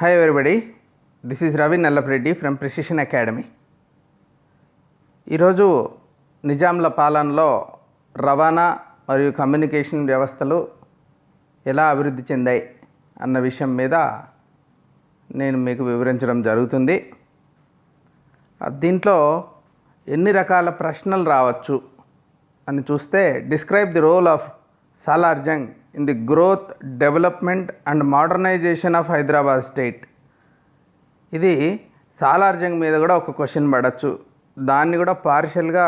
Hi everybody, this is Ravi Nallapreddy from Precision Academy. ఈరోజు నిజాంల పాలనలో రవాణా మరియు కమ్యూనికేషన్ వ్యవస్థలు ఎలా అభివృద్ధి చెందాయి అన్న విషయం మీద నేను మీకు వివరించడం జరుగుతుంది. దీంట్లో ఎన్ని రకాల ప్రశ్నలు రావచ్చు అని చూస్తే, describe the role of Salar Jung in the growth, development and modernization of Hyderabad state. ఇది సాలార్ జంగ్ మీద కూడా ఒక క్వశ్చన్ పడవచ్చు. దాన్ని కూడా పార్షియల్గా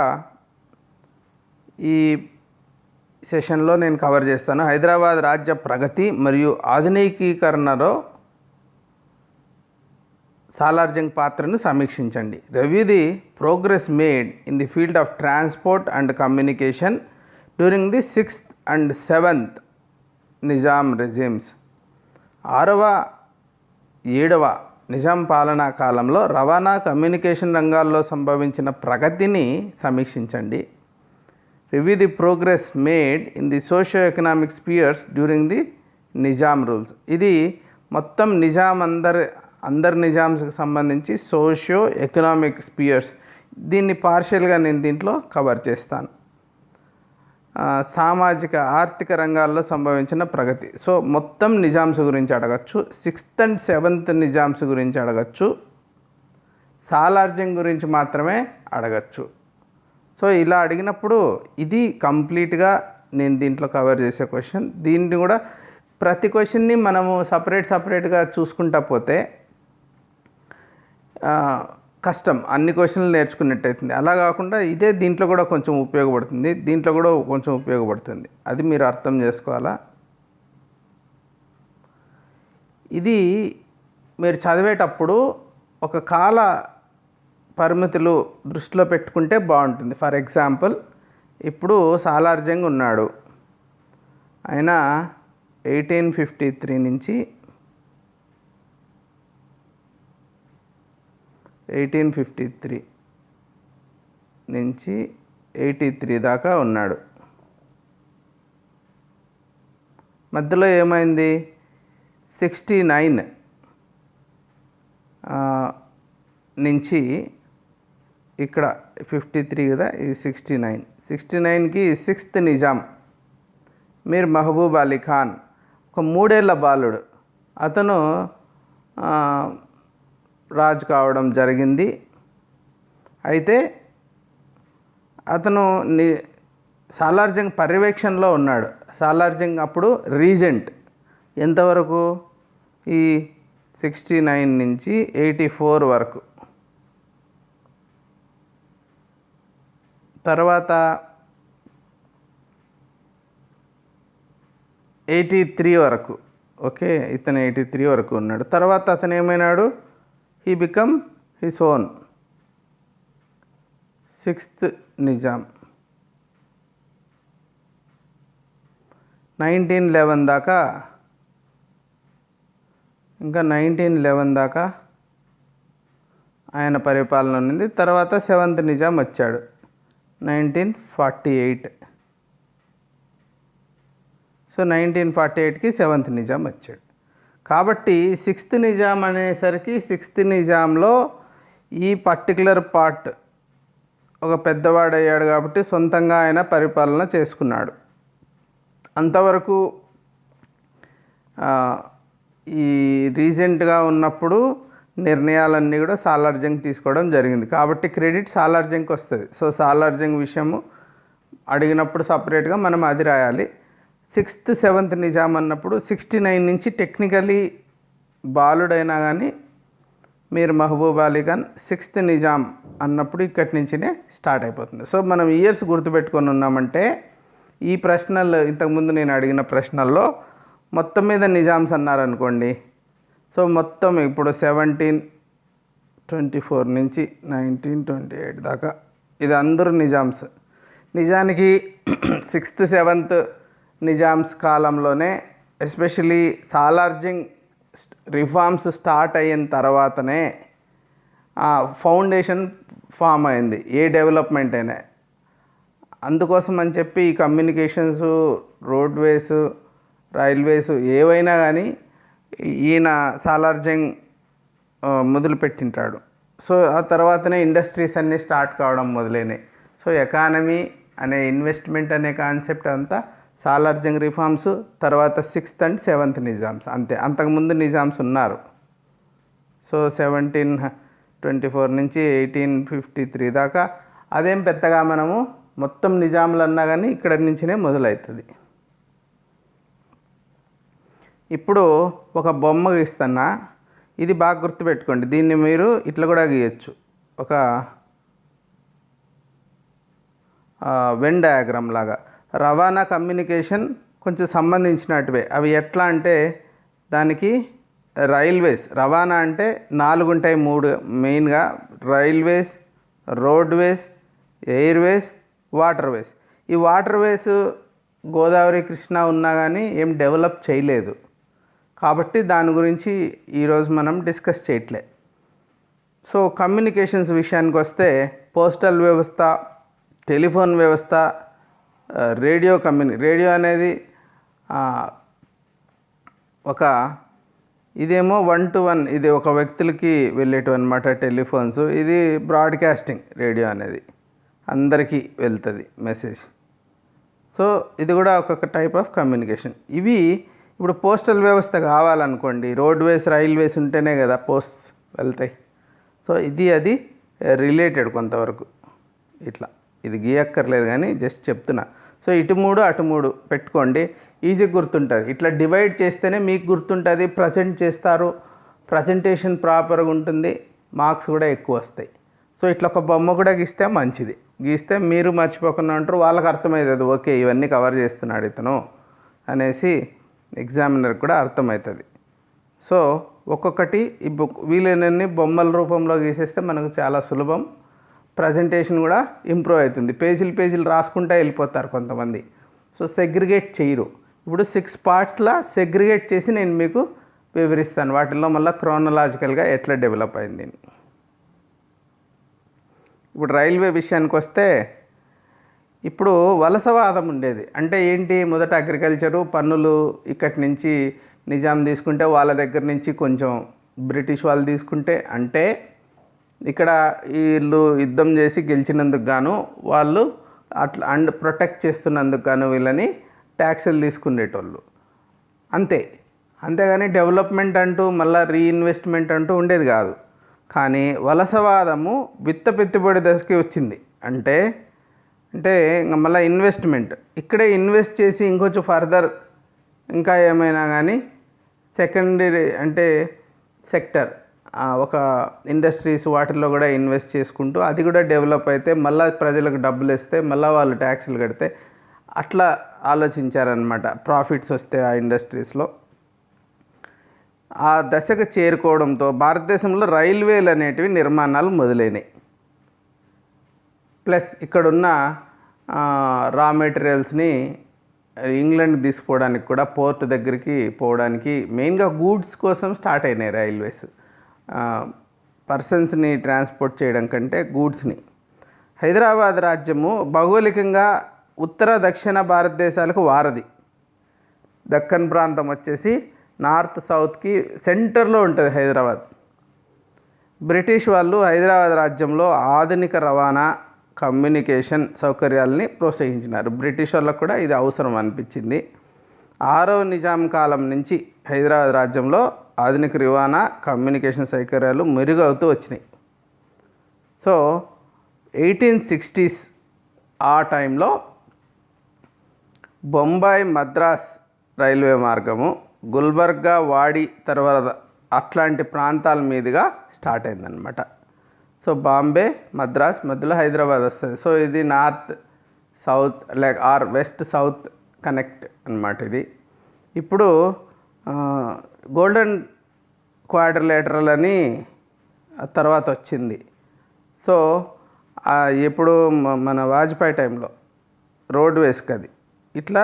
ఈ సెషన్లో నేను కవర్ చేస్తాను. హైదరాబాద్ రాజ్య ప్రగతి మరియు ఆధునికీకరణలో సాలార్ జంగ్ పాత్రను సమీక్షించండి. Review the progress made in the field of transport and communication during the 6th and 7th Nizam regimes. 6వ 7వ నిజాం పాలనా కాలంలో రవాణా, కమ్యూనికేషన్ రంగాల్లో సంభవించిన ప్రగతిని సమీక్షించండి. Review the progress made in the socio economic spheres during the Nizam rules. ఇది మొత్తం నిజాం అందరి నిజాంకి సంబంధించి సోషియో ఎకనామిక్ స్పియర్స్. దీన్ని పార్షియల్గా నేను దీంట్లో కవర్ చేస్తాను. సామాజిక ఆర్థిక రంగాల్లో సంభవించిన ప్రగతి. సో మొత్తం నిజాంస్ గురించి అడగచ్చు. 6th and 7th నిజాంస్ గురించి అడగచ్చు. సాలార్ జంగ్ గురించి మాత్రమే అడగచ్చు. సో ఇలా అడిగినప్పుడు ఇది కంప్లీట్గా నేను దీంట్లో కవర్ చేసే క్వశ్చన్. దీన్ని కూడా ప్రతి క్వశ్చన్ని మనము సపరేట్గా చూసుకుంటా పోతే కష్టం, అన్ని క్వశ్చన్లు నేర్చుకున్నట్టయితుంది. అలా కాకుండా ఇదే దీంట్లో కూడా కొంచెం ఉపయోగపడుతుంది. అది మీరు అర్థం చేసుకోవాలా. ఇది మీరు చదివేటప్పుడు ఒక కాల పరిమితులు దృష్టిలో పెట్టుకుంటే బాగుంటుంది. ఫర్ ఎగ్జాంపుల్, ఇప్పుడు సాలార్ జంగ్ ఉన్నాడు. ఆయన 1853 నుంచి 83 దాకా ఉన్నాడు. మధ్యలో ఏమైంది? 69 నుంచి ఇక్కడ 53 కదా, ఇది 69కి 6th నిజాం మీర్ మహబూబ్ అలీ ఖాన్, ఒక 3 ఏళ్ల బాలుడు, అతను రాజు కావడం జరిగింది. అయితే అతను సాలార్ జంగ్ పర్యవేక్షణలో ఉన్నాడు. సాలార్ జంగ్ అప్పుడు రీజెంట్. ఎంతవరకు? ఈ 69 నుంచి 84 వరకు. తర్వాత 83 వరకు. ఓకే, ఇతను 83 వరకు ఉన్నాడు. తర్వాత అతను ఏమైనాడు? he become his own 6th Nizam. 1911 దాకా, ఇంకా 1911 దాకా ఆయన పరిపాలన ఉంది. తర్వాత 7th నిజాం వచ్చాడు 1948. సో 1948కి 7th నిజాం వచ్చాడు. కాబట్టి 6th నిజాం అనేసరికి 6th నిజాంలో ఈ పర్టికులర్ పార్ట్ ఒక పెద్దవాడయ్యాడు కాబట్టి సొంతంగా ఆయన పరిపాలన చేసుకున్నాడు. అంతవరకు ఈ రీసెంట్గా ఉన్నప్పుడు నిర్ణయాలన్నీ కూడా సాలార్ జంగ్ తీసుకోవడం జరిగింది. కాబట్టి క్రెడిట్ సాలార్ జంగ్కి వస్తుంది. సో సాలార్ జంగ్ విషయము అడిగినప్పుడు సపరేట్గా మనం అది రాయాలి. 6th 7th నిజాం అన్నప్పుడు 69 నుంచి టెక్నికలీ బాలుడైనా కానీ మీర్ మహబూబ్ అలీ ఖాన్ 6th నిజాం అన్నప్పుడు ఇక్కడి నుంచినే స్టార్ట్ అయిపోతుంది. సో మనం ఇయర్స్ గుర్తుపెట్టుకొని ఉన్నామంటే ఈ ప్రశ్నలు, ఇంతకుముందు నేను అడిగిన ప్రశ్నల్లో మొత్తం మీద నిజామ్స్ అన్నారనుకోండి. సో మొత్తం ఇప్పుడు 1724 నుంచి 1928 దాకా ఇది అందరూ నిజామ్స్. నిజానికి 6th 7th నిజామ్స్ కాలంలోనే, especially Salar Jung reforms start అయిన తర్వాతనే ఫౌండేషన్ ఫామ్ అయింది ఏ డెవలప్మెంట్ అయినా. అందుకోసం అని చెప్పి ఈ కమ్యూనికేషన్స్, రోడ్వేస్, రైల్వేస్ ఏవైనా కానీ ఈయన సాలార్జంగ్ మొదలుపెట్టింటాడు. సో ఆ తర్వాతనే ఇండస్ట్రీస్ అన్నీ స్టార్ట్ కావడం మొదలైనాయి. సో ఎకానమీ అనే ఇన్వెస్ట్మెంట్ అనే కాన్సెప్ట్ అంతా సాలార్జంగ్ రిఫార్మ్స్, తర్వాత 6th and 7th నిజామ్స్, అంతే. అంతకుముందు నిజామ్స్ ఉన్నారు. సో 1724 నుంచి 1853 దాకా అదేం పెద్దగా మనము మొత్తం నిజాములు అన్నా కానీ ఇక్కడి నుంచినే మొదలవుతుంది. ఇప్పుడు ఒక బొమ్మ గీస్తున్నా, ఇది బాగా గుర్తుపెట్టుకోండి. దీన్ని మీరు ఇట్లా కూడా గీయచ్చు, ఒక వెన్ డయాగ్రామ్ లాగా. రవాణా కమ్యూనికేషన్ కొంచెం సంబంధించినట్టువే. అవి ఎట్లా అంటే దానికి రైల్వేస్, రవాణా అంటే 4 ఉంటాయి, 3 మెయిన్గా: రైల్వేస్, రోడ్వేస్, ఎయిర్వేస్, వాటర్వేస్. ఈ వాటర్వేస్ గోదావరి, కృష్ణా ఉన్నా కానీ ఏం డెవలప్ చేయలేదు, కాబట్టి దాని గురించి ఈరోజు మనం డిస్కస్ చేయట్లే. సో కమ్యూనికేషన్స్ విషయానికి వస్తే పోస్టల్ వ్యవస్థ, టెలిఫోన్ వ్యవస్థ, రేడియో అనేది ఒక ఇదేమో 1 to 1, ఇది ఒక వ్యక్తులకి వెళ్ళేటివి అనమాట టెలిఫోన్స్. ఇది బ్రాడ్కాస్టింగ్, రేడియో అనేది అందరికీ వెళ్తుంది మెసేజ్. సో ఇది కూడా ఒక్కొక్క టైప్ ఆఫ్ కమ్యూనికేషన్. ఇవి ఇప్పుడు పోస్టల్ వ్యవస్థ కావాలనుకోండి, రోడ్వేస్, రైల్వేస్ ఉంటేనే కదా పోస్ట్స్ వెళ్తాయి. సో అది రిలేటెడ్ కొంతవరకు. ఇట్లా ఇది గీయక్కర్లేదు కానీ జస్ట్ చెప్తున్నా. సో ఇటు 3 అటు 3 పెట్టుకోండి, ఈజీగా గుర్తుంటుంది. ఇట్లా డివైడ్ చేస్తేనే మీకు గుర్తుంటుంది, ప్రజెంట్ చేస్తారు, ప్రజెంటేషన్ ప్రాపర్గా ఉంటుంది, మార్క్స్ కూడా ఎక్కువ వస్తాయి. సో ఇట్లా ఒక బొమ్మ కూడా గీస్తే మంచిది. గీస్తే మీరు మర్చిపోకుండా ఉంటారు, వాళ్ళకి అర్థమవుతుంది, ఓకే ఇవన్నీ కవర్ చేస్తున్నాడు ఇతను అనేసి ఎగ్జామినర్ కూడా అర్థమవుతుంది. సో ఒక్కొక్కటి ఈ వీలైనన్ని బొమ్మల రూపంలో గీసేస్తే మనకు చాలా సులభం. ప్రజెంటేషన్ కూడా ఇంప్రూవ్ అవుతుంది. పేజీలు రాసుకుంటూ వెళ్ళిపోతారు కొంతమంది. సో సెగ్రిగేట్ చేయరు. ఇప్పుడు 6 పార్ట్స్లా సెగ్రిగేట్ చేసి నేను మీకు వివరిస్తాను, వాటిల్లో మళ్ళీ క్రోనలాజికల్గా ఎట్లా డెవలప్ అయింది. ఇప్పుడు రైల్వే విషయానికి వస్తే, ఇప్పుడు వలసవాదం ఉండేది. అంటే ఏంటి, మొదట అగ్రికల్చరు, పన్నులు ఇక్కడి నుంచి నిజాం తీసుకుంటే, వాళ్ళ దగ్గర నుంచి కొంచెం బ్రిటిష్ వాళ్ళు తీసుకుంటే, అంటే ఇక్కడ వీళ్ళు యుద్ధం చేసి గెలిచినందుకు గాను వాళ్ళు అట్లా అండ్ ప్రొటెక్ట్ చేస్తున్నందుకు గాను వీళ్ళని ట్యాక్సులు తీసుకునేటోళ్ళు, అంతేగాని డెవలప్మెంట్ అంటూ మళ్ళీ రీఇన్వెస్ట్మెంట్ అంటూ ఉండేది కాదు. కానీ వలసవాదము పెట్టుబడి దశకి వచ్చింది. అంటే మళ్ళీ ఇన్వెస్ట్మెంట్, ఇక్కడే ఇన్వెస్ట్ చేసి ఇంకొంచెం ఫర్దర్ ఇంకా ఏమైనా కానీ సెకండరీ అంటే సెక్టర్, ఒక ఇండస్ట్రీస్ వాటిల్లో కూడా ఇన్వెస్ట్ చేసుకుంటూ అది కూడా డెవలప్ అయితే మళ్ళీ ప్రజలకు డబ్బులు ఇస్తే మళ్ళీ వాళ్ళు ట్యాక్సులు కడితే అట్లా ఆలోచించారనమాట. ప్రాఫిట్స్ వస్తే ఆ ఇండస్ట్రీస్లో. ఆ దశకు చేరుకోవడంతో భారతదేశంలో రైల్వేలు అనేటివి నిర్మాణాలు మొదలైనవి. ప్లస్ ఇక్కడున్న రా మెటీరియల్స్ని ఇంగ్లాండ్కి తీసుకుపోవడానికి కూడా పోర్ట్ దగ్గరికి పోవడానికి మెయిన్గా గూడ్స్ కోసం స్టార్ట్ అయినాయి రైల్వేస్. పర్సన్స్ని ట్రాన్స్పోర్ట్ చేయడం కంటే గూడ్స్ని. హైదరాబాద్ రాజ్యము భౌగోళికంగా ఉత్తర దక్షిణ భారతదేశాలకు వారధి. దక్కన్ ప్రాంతం వచ్చేసి నార్త్ సౌత్కి సెంటర్లో ఉంటుంది హైదరాబాద్. బ్రిటిష్ వాళ్ళు హైదరాబాద్ రాజ్యంలో ఆధునిక రవాణా, కమ్యూనికేషన్ సౌకర్యాలని ప్రోత్సహించినారు. బ్రిటిష్ వాళ్ళకు కూడా ఇది అవసరం అనిపించింది. 6వ నిజాం కాలం నుంచి హైదరాబాద్ రాజ్యంలో ఆధునిక రవాణా, కమ్యూనికేషన్ సౌకర్యాలు మెరుగవుతూ వచ్చినాయి. సో 1860s ఆ టైంలో బొంబాయి మద్రాస్ రైల్వే మార్గము గుల్బర్గా, వాడి, తర్వాత అట్లాంటి ప్రాంతాల మీదుగా స్టార్ట్ అయిందనమాట. సో బాంబే, మద్రాస్ మధ్యలో హైదరాబాద్ వస్తుంది. సో ఇది north south or west south connect అనమాట ఇది. ఇప్పుడు గోల్డెన్ క్వాడ్రిలేటరల్ అని తర్వాత వచ్చింది. సో ఎప్పుడు మన వాజ్పేయి టైంలో రోడ్వేస్కి అది ఇట్లా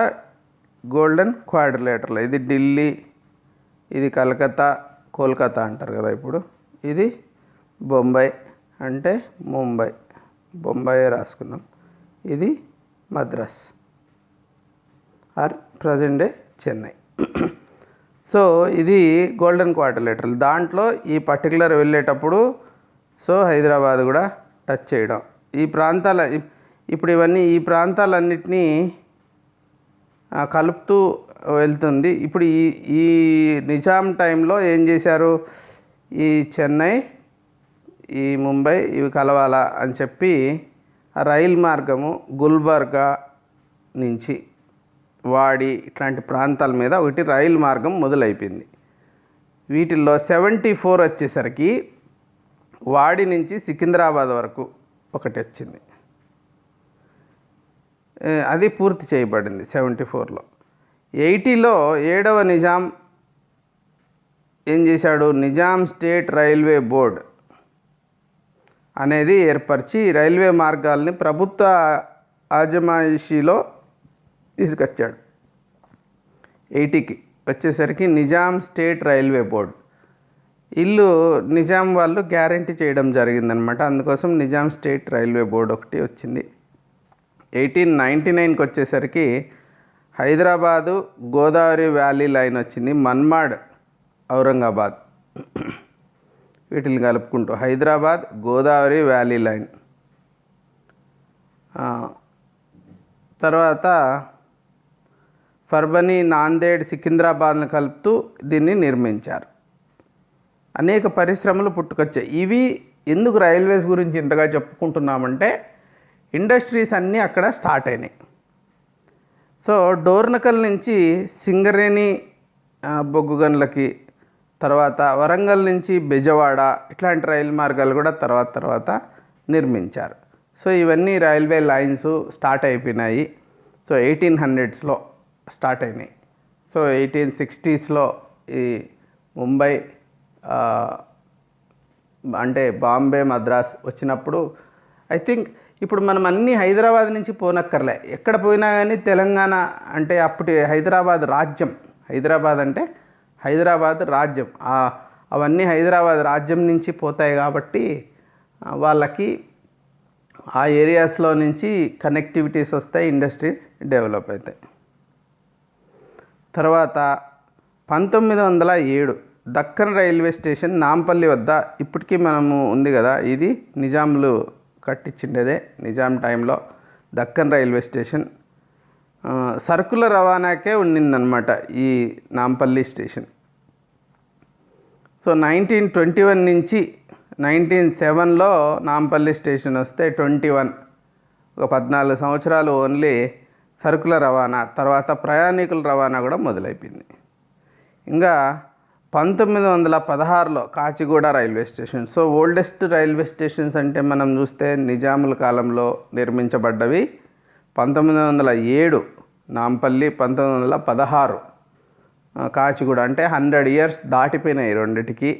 గోల్డెన్ క్వాడ్రిలేటరల్. ఇది ఢిల్లీ, ఇది కలకత్తా, కోల్కతా అంటారు కదా ఇప్పుడు. ఇది బొంబాయి అంటే ముంబై, బొంబాయి రాసుకున్నాం. ఇది Madras or present day Chennai. So so ఇది గోల్డెన్ క్వాడ్రిలేటరల్. దాంట్లో ఈ పర్టికులర్ వెళ్ళేటప్పుడు సో హైదరాబాద్ కూడా టచ్ చేయడం, ఈ ప్రాంతాల ఇప్పుడు ఇవన్నీ ఈ ప్రాంతాలన్నిటినీ కలుపుతూ వెళ్తుంది. ఇప్పుడు ఈ ఈ నిజాం టైంలో ఏం చేశారు, ఈ చెన్నై, ఈ ముంబై ఇవి కలవాలా అని చెప్పి రైలు మార్గము గుల్బర్గా నుంచి వాడి ఇట్లాంటి ప్రాంతాల మీద ఒకటి రైలు మార్గం మొదలైపోయింది. వీటిల్లో 74 వచ్చేసరికి వాడి నుంచి సికింద్రాబాద్ వరకు ఒకటి వచ్చింది, అది పూర్తి చేయబడింది 74లో. 80లో 7వ నిజాం ఏం చేశాడు, నిజాం స్టేట్ రైల్వే బోర్డ్ అనేది ఏర్పరిచి రైల్వే మార్గాల్ని ప్రభుత్వ ఆజమాయిషీలో తీసుకొచ్చాడు. 80కి వచ్చేసరికి నిజాం స్టేట్ రైల్వే బోర్డ్ ఇల్లు నిజాం వాళ్ళు గ్యారంటీ చేయడం జరిగిందనమాట. అందుకోసం నిజాం స్టేట్ రైల్వే బోర్డ్ ఒకటి వచ్చింది. 1899కి వచ్చేసరికి హైదరాబాదు గోదావరి వ్యాలీ లైన్ వచ్చింది, మన్మాడ్ ఔరంగాబాద్ వీటిని కలుపుకుంటూ హైదరాబాద్ గోదావరి వ్యాలీ లైన్. తర్వాత పర్బనీ, నాందేడ్, సికింద్రాబాద్ను కలుపుతూ దీన్ని నిర్మించారు. అనేక పరిశ్రమలు పుట్టుకొచ్చాయి. ఇవి ఎందుకు రైల్వేస్ గురించి ఇంతగా చెప్పుకుంటున్నామంటే ఇండస్ట్రీస్ అన్నీ అక్కడ స్టార్ట్ అయినాయి. సో డోర్నకల్ నుంచి సింగరేణి బొగ్గు గనులకి, తర్వాత వరంగల్ నుంచి బెజవాడ ఇట్లాంటి రైలు మార్గాలు కూడా తర్వాత నిర్మించారు. సో ఇవన్నీ రైల్వే లైన్స్ స్టార్ట్ అయిపోయినాయి. సో 1800స్లో స్టార్ట్ అయినాయి. సో 1860స్లో ఈ ముంబై అంటే బాంబే, మద్రాస్ వచ్చినప్పుడు ఐ థింక్ ఇప్పుడు మనం అన్నీ హైదరాబాద్ నుంచి పోనక్కర్లే, ఎక్కడ పోయినా కానీ తెలంగాణ అంటే అప్పటి హైదరాబాద్ రాజ్యం, హైదరాబాద్ అంటే హైదరాబాద్ రాజ్యం, అవన్నీ హైదరాబాద్ రాజ్యం నుంచి పోతాయి కాబట్టి వాళ్ళకి ఆ ఏరియాస్లో నుంచి కనెక్టివిటీస్ వస్తాయి, ఇండస్ట్రీస్ డెవలప్ అవుతాయి. తర్వాత 1907 దక్కన్ రైల్వే స్టేషన్ నాంపల్లి వద్ద, ఇప్పటికీ మనము ఉంది కదా, ఇది నిజాంలు కట్టించిండేదే. నిజాం టైంలో దక్కన్ రైల్వే స్టేషన్ సరుకుల రవాణాకే ఉండిందనమాట ఈ నాంపల్లి స్టేషన్. సో 1921 నుంచి 1907లో నాంపల్లి స్టేషన్ వస్తే 21 ఒక 14 సంవత్సరాలు ఓన్లీ సరుకుల రవాణా, తర్వాత ప్రయాణికుల రవాణా కూడా మొదలైపోయింది. ఇంకా 1916లో Kacheguda railway station. So oldest railway stations అంటే మనం చూస్తే నిజాముల కాలంలో నిర్మించబడ్డవి 1907 నాంపల్లి, 1916 కాచిగూడ. అంటే 100 years దాటిపోయినాయి రెండిటికి.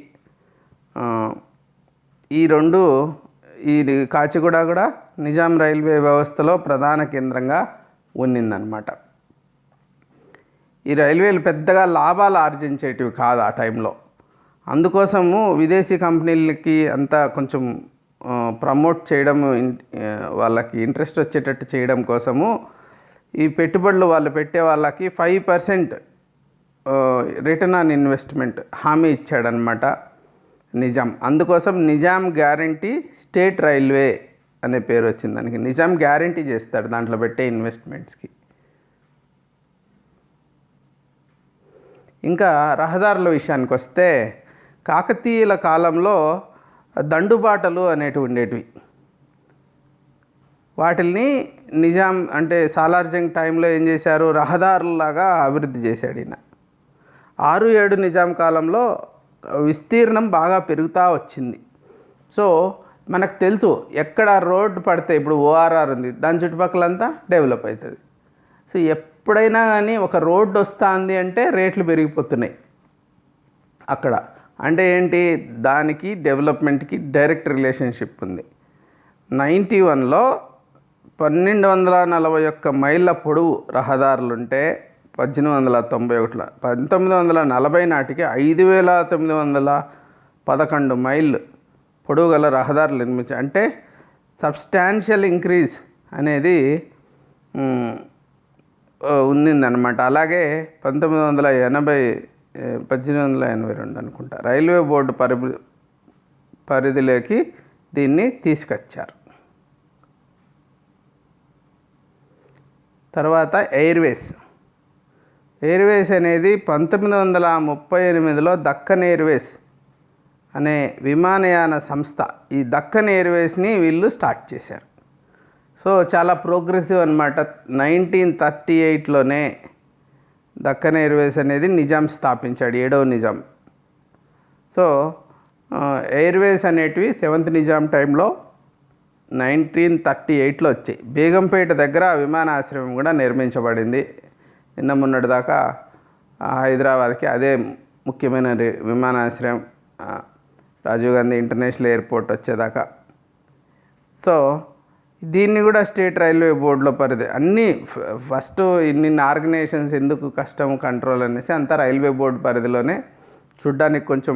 ఈ రెండు ఈ కాచిగూడ కూడా నిజాం రైల్వే వ్యవస్థలో ప్రధాన కేంద్రంగా ఉన్నిందనమాట. ఈ రైల్వేలు పెద్దగా లాభాలు ఆర్జించేటివి కాదు ఆ టైంలో. అందుకోసము విదేశీ కంపెనీలకి అంతా కొంచెం ప్రమోట్ చేయడం, వాళ్ళకి ఇంట్రెస్ట్ వచ్చేటట్టు చేయడం కోసము ఈ పెట్టుబడులు వాళ్ళు పెట్టే వాళ్ళకి 5% రిటర్న్ ఆన్ ఇన్వెస్ట్మెంట్ హామీ ఇచ్చాడనమాట నిజాం. అందుకోసం నిజాం గ్యారంటీ స్టేట్ రైల్వే అనే పేరు వచ్చింది దానికి. నిజాం గ్యారంటీ చేస్తాడు దాంట్లో పెట్టే ఇన్వెస్ట్మెంట్స్కి. ఇంకా రహదారుల విషయానికి వస్తే కాకతీయుల కాలంలో దండుబాటలు అనేటివి ఉండేటివి. వాటిల్ని నిజాం అంటే సాలార్జంగ్ టైంలో ఏం చేశారు, రహదారులాగా అభివృద్ధి చేశాడు ఈయన. 6-7 నిజాం కాలంలో విస్తీర్ణం బాగా పెరుగుతూ వచ్చింది. సో మనకు తెలుసు ఎక్కడ రోడ్డు పడితే, ఇప్పుడు ఓఆర్ఆర్ ఉంది, దాని చుట్టుపక్కలంతా డెవలప్ అవుతుంది. సో ఎప్పుడైనా కానీ ఒక రోడ్డు వస్తుంది అంటే రేట్లు పెరిగిపోతున్నాయి అక్కడ. అంటే ఏంటి, దానికి డెవలప్మెంట్కి డైరెక్ట్ రిలేషన్షిప్ ఉంది. 91లో 1241 మైళ్ళ పొడవు రహదారులుంటే 1891లో 1940 నాటికి 5911 మైళ్ళు పొడవు గల రహదారులు నిర్మించారు. అంటే సబ్స్టాన్షియల్ ఇంక్రీజ్ అనేది ఉండిందనమాట. అలాగే 1980 1882 అనుకుంటా రైల్వే బోర్డు పరిధిలోకి దీన్ని తీసుకొచ్చారు. తర్వాత ఎయిర్వేస్ అనేది 1938లో దక్కన్ ఎయిర్వేస్ అనే విమానయాన సంస్థ ఈ దక్కన్ ఎయిర్వేస్ని వీళ్ళు స్టార్ట్ చేశారు. సో చాలా ప్రోగ్రెసివ్ అనమాట. 1938లోనే దక్కన్ ఎయిర్వేస్ అనేది నిజాం స్థాపించాడు, 7వ నిజాం. సో ఎయిర్వేస్ అనేటివి 7th నిజాం టైంలో 1938లో వచ్చాయి. బేగంపేట దగ్గర విమానాశ్రయం కూడా నిర్మించబడింది. నిన్న మొన్నటి దాకా హైదరాబాద్కి అదే ముఖ్యమైన విమానాశ్రయం, రాజీవ్ గాంధీ ఇంటర్నేషనల్ ఎయిర్పోర్ట్ వచ్చేదాకా. సో దీన్ని కూడా స్టేట్ రైల్వే బోర్డులో పరిధి అన్నీ ఫస్ట్ ఇన్ని ఆర్గనైజేషన్స్ ఎందుకు కస్టమ్ కంట్రోల్ అనేసి అంతా రైల్వే బోర్డు పరిధిలోనే. చూడ్డానికి కొంచెం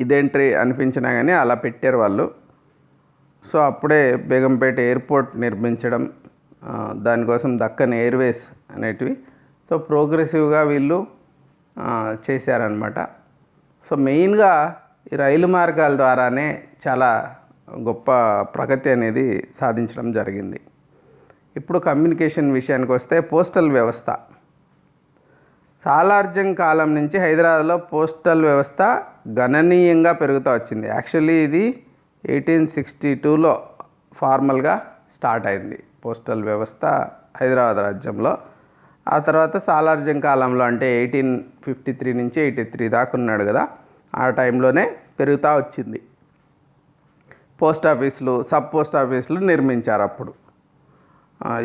ఇదేంట్రీ అనిపించినా కానీ అలా పెట్టారు వాళ్ళు. సో అప్పుడే బేగంపేట ఎయిర్పోర్ట్ నిర్మించడం, దానికోసం దక్కన్ ఎయిర్వేస్ అనేటివి. సో ప్రోగ్రెసివ్గా వీళ్ళు చేశారనమాట. సో మెయిన్గా ఈ రైలు మార్గాల ద్వారానే చాలా గొప్ప ప్రగతి అనేది సాధించడం జరిగింది. ఇప్పుడు కమ్యూనికేషన్ విషయానికి వస్తే పోస్టల్ వ్యవస్థ. సాలార్జంగ్ కాలం నుంచి హైదరాబాద్లో పోస్టల్ వ్యవస్థ గణనీయంగా పెరుగుతూ వచ్చింది. యాక్చువల్లీ ఇది 1862లో ఫార్మల్గా స్టార్ట్ అయింది పోస్టల్ వ్యవస్థ హైదరాబాద్ రాజ్యంలో. ఆ తర్వాత సాలార్జంగ్ కాలంలో అంటే 1853 నుంచి 83 దాకా ఉన్నాడు కదా, ఆ టైంలోనే పెరుగుతూ వచ్చింది. పోస్ట్ ఆఫీసులు, సబ్ పోస్ట్ ఆఫీసులు నిర్మించారు అప్పుడు.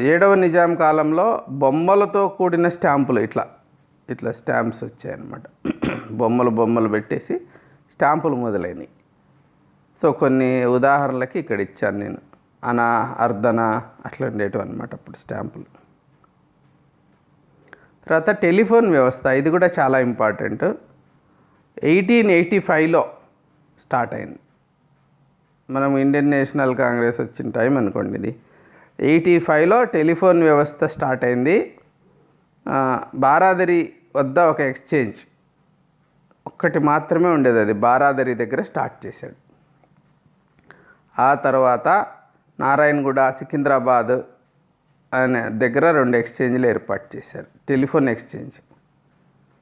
7వ నిజాం కాలంలో బొమ్మలతో కూడిన స్టాంపులు ఇట్లా స్టాంప్స్ వచ్చాయన్నమాట. బొమ్మలు పెట్టేసి స్టాంపులు మొదలైనవి. సో కొన్ని ఉదాహరణలకి ఇక్కడ ఇచ్చాను నేను. అనా, అర్ధన అట్లా ఉండేటివి అనమాట అప్పుడు స్టాంపులు. తర్వాత టెలిఫోన్ వ్యవస్థ, ఇది కూడా చాలా ఇంపార్టెంట్. 1885లో స్టార్ట్ అయింది. మనం ఇండియన్ నేషనల్ కాంగ్రెస్ వచ్చిన టైం అనుకోండి ఇది. 85లో టెలిఫోన్ వ్యవస్థ స్టార్ట్ అయింది. బారాదరి వద్ద ఒక ఎక్స్చేంజ్ ఒక్కటి మాత్రమే ఉండేది, అది బారాదరి దగ్గర స్టార్ట్ చేశాడు. ఆ తర్వాత నారాయణగూడ, సికింద్రాబాద్ అనే దగ్గర 2 ఎక్స్చేంజ్లు ఏర్పాటు చేశారు, టెలిఫోన్ ఎక్స్చేంజ్.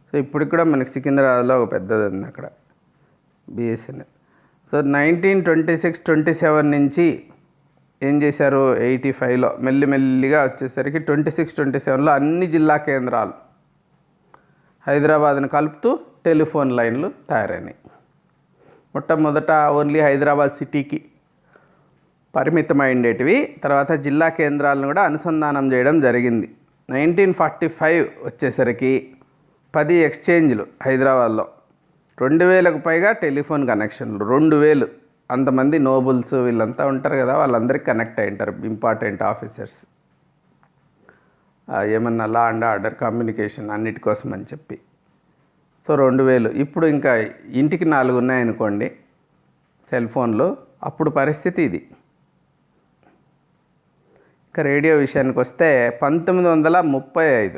సో ఇప్పటికి కూడా మనకి సికింద్రాబాద్లో ఒక పెద్దది ఉంది అక్కడ, బిఎస్ఎన్ఎల్. సో 1926-27 నుంచి ఏం చేశారు, 85లో మెల్లిమెల్లిగా వచ్చేసరికి 26-27లో అన్ని జిల్లా కేంద్రాలు హైదరాబాద్ని కలుపుతూ టెలిఫోన్ లైన్లు తయారైనాయి. మొట్టమొదట ఓన్లీ హైదరాబాద్ సిటీకి పరిమితమైండేటివి, తర్వాత జిల్లా కేంద్రాలను కూడా అనుసంధానం చేయడం జరిగింది. 1945 వచ్చేసరికి 10 ఎక్స్చేంజ్లు హైదరాబాద్లో, 2000కు పైగా టెలిఫోన్ కనెక్షన్లు. 2000 అంతమంది నోబుల్స్ వీళ్ళంతా ఉంటారు కదా, వాళ్ళందరికీ కనెక్ట్ అయి ఉంటారు, ఇంపార్టెంట్ ఆఫీసర్స్, ఏమన్నా లా అండ్ ఆర్డర్, కమ్యూనికేషన్ అన్నిటి కోసం అని చెప్పి. సో 2000. ఇప్పుడు ఇంకా ఇంటికి 4 ఉన్నాయనుకోండి సెల్ ఫోన్లు, అప్పుడు పరిస్థితి ఇది. ఇక రేడియో విషయానికి వస్తే 1935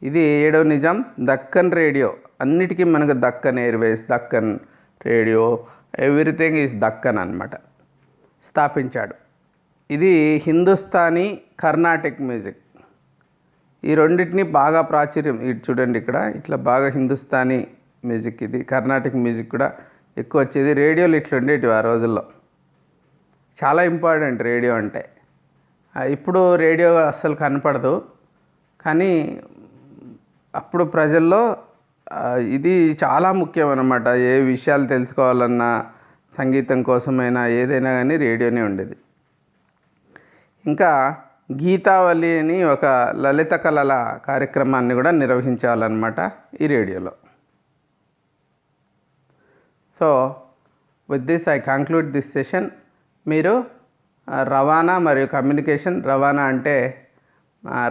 ఇది 7వ నిజాం దక్కన్ రేడియో. అన్నిటికీ మనకు Deccan Airways, Deccan radio, everything is Deccan అనమాట స్థాపించాడు. ఇది హిందుస్థానీ, కర్ణాటిక్ మ్యూజిక్ ఈ రెండింటిని బాగా ప్రాచుర్యం. ఇటు చూడండి ఇక్కడ ఇట్లా బాగా హిందుస్థానీ మ్యూజిక్, ఇది కర్ణాటిక్ మ్యూజిక్ కూడా ఎక్కువ వచ్చేది. రేడియోలు ఇట్లా ఉండేటివి ఆ రోజుల్లో, చాలా ఇంపార్టెంట్ రేడియో అంటే. ఇప్పుడు రేడియో అస్సలు కనపడదు, కానీ అప్పుడు ప్రజల్లో ఇది చాలా ముఖ్యం అన్నమాట. ఏ విషయాలు తెలుసుకోవాలన్నా, సంగీతం కోసమైనా, ఏదైనా కానీ రేడియోనే ఉండేది. ఇంకా గీతావళి అని ఒక లలిత కళల కార్యక్రమాన్ని కూడా నిర్వహించాలన్నమాట ఈ రేడియోలో. So with this I conclude this session. మీరు రవాణా మరియు కమ్యూనికేషన్, రవాణా అంటే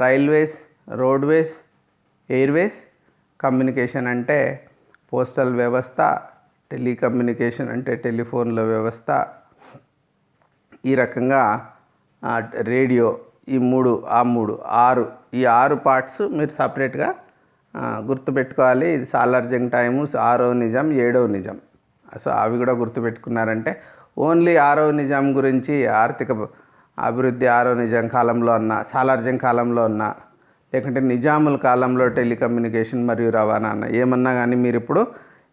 రైల్వేస్, రోడ్వేస్, ఎయిర్వేస్, కమ్యూనికేషన్ అంటే పోస్టల్ వ్యవస్థ, టెలికమ్యూనికేషన్ అంటే టెలిఫోన్ల వ్యవస్థ, ఈ రకంగా రేడియో, ఈ 3 6 పార్ట్స్ మీరు సపరేట్గా గుర్తుపెట్టుకోవాలి. ఇది సాలార్జంగ్ టైము, 6వ నిజాం, 7వ నిజాం. సో అవి కూడా గుర్తుపెట్టుకున్నారంటే ఓన్లీ 6వ నిజాం గురించి ఆర్థిక అభివృద్ధి 6వ నిజాం కాలంలో ఉన్న, సాలార్జంగ్ కాలంలో ఉన్న, లేకుంటే నిజాముల కాలంలో టెలికమ్యూనికేషన్ మరియు రవాణా అన్న ఏమన్నా కానీ మీరు ఇప్పుడు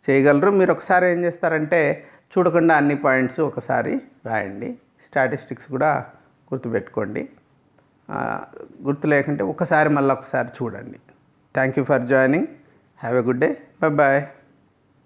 చేయగలరు. మీరు ఒకసారి ఏం చేస్తారంటే చూడకుండా అన్ని పాయింట్స్ ఒకసారి రాయండి. స్టాటిస్టిక్స్ కూడా గుర్తుపెట్టుకోండి. గుర్తు లేకుంటే ఒకసారి మళ్ళీ ఒకసారి చూడండి. Thank you for joining. Have a good day. Bye.